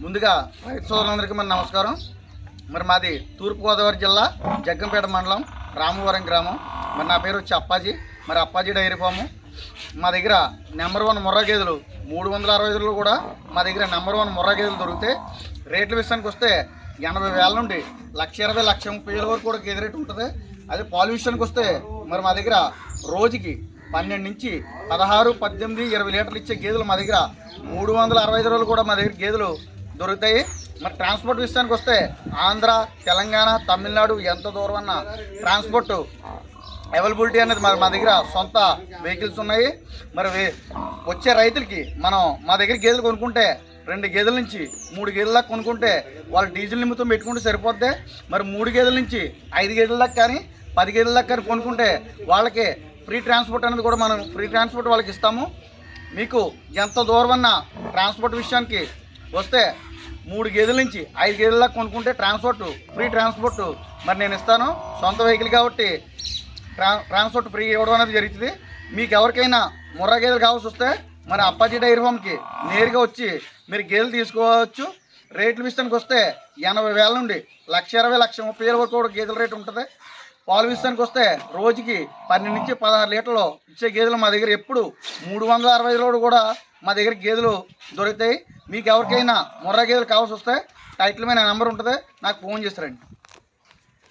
ముందుగా రైతు సోదరులందరికీ మన నమస్కారం. మరి మాది తూర్పుగోదావరి జిల్లా జగ్గంపేట మండలం రామవరం గ్రామం. మరి నా పేరు వచ్చి అప్పాజీ. మరి అప్పాజీ డైరీ ఫాము. మా దగ్గర నెంబర్ 1 ముర్రా గేదెలు 365 కూడా మా దగ్గర నెంబర్ 1 ముర్రా గేదెలు దొరుకుతాయి. రేట్ల విషయానికి వస్తే 80,000 నుండి 1,20,000 1,30,000 వరకు కూడా గేదె రేటు ఉంటుంది. అదే పాలు విషయానికి వస్తే మరి మా దగ్గర రోజుకి 12 నుంచి 16, 18, 20 లీటర్లు ఇచ్చే గేదెలు మా దగ్గర 365 రోజులు కూడా మా దగ్గర గేదెలు దొరుకుతాయి. మరి ట్రాన్స్పోర్ట్ విషయానికి వస్తే ఆంధ్ర, తెలంగాణ, తమిళనాడు ఎంత దూరం అన్న ట్రాన్స్పోర్ట్ అవైలబిలిటీ అనేది మా దగ్గర సొంత వెహికల్స్ ఉన్నాయి. మరి వచ్చే రైతులకి మనం మా దగ్గర గేదెలు కొనుక్కుంటే 2 గేదెల నుంచి 3 గేదెల దాకా కొనుక్కుంటే వాళ్ళు డీజిల్ నిమిత్తం పెట్టుకుంటే సరిపోద్ది. మరి 3 గేదెల నుంచి 5 గేదెల దాకా కానీ 10 గేదెల దాకా కానీ కొనుక్కుంటే వాళ్ళకి ఫ్రీ ట్రాన్స్పోర్ట్ అనేది కూడా మనం ఫ్రీ ట్రాన్స్పోర్ట్ వాళ్ళకి ఇస్తాము. మీకు ఎంత దూరం అన్న ట్రాన్స్పోర్ట్ విషయానికి వస్తే 3 గేదెల నుంచి 5 గేదెల దాకా కొనుక్కుంటే ఫ్రీ ట్రాన్స్పోర్ట్ మరి నేను ఇస్తాను. సొంత వెహికల్ కాబట్టి ట్రాన్స్పోర్ట్ ఫ్రీ ఇవ్వడం అనేది జరుగుతుంది. మీకు ఎవరికైనా ముర్రా గేదెలు కావాల్సి వస్తే మరి అప్పాజీ డైరీ ఫామ్కి నేరుగా వచ్చి మీరు గేదెలు తీసుకోవచ్చు. రేట్ల విషయానికి వస్తే 80,000 నుండి 1,20,000 1,30,000 వరకు కూడా గేదెల రేటు ఉంటుంది. పాలు విషయానికి వస్తే రోజుకి 12 నుంచి 16 లీటర్లు ఇచ్చే గేదెలు మా దగ్గర ఎప్పుడు 365 కూడా మా దగ్గర గేదెలు దొరుకుతాయి. మీకు ఎవరికైనా ముర్రా గేదెలు కావాల్సి వస్తే టైటిల్ మీద నెంబర్ ఉంటుంది, నాకు ఫోన్ చేస్తారండి.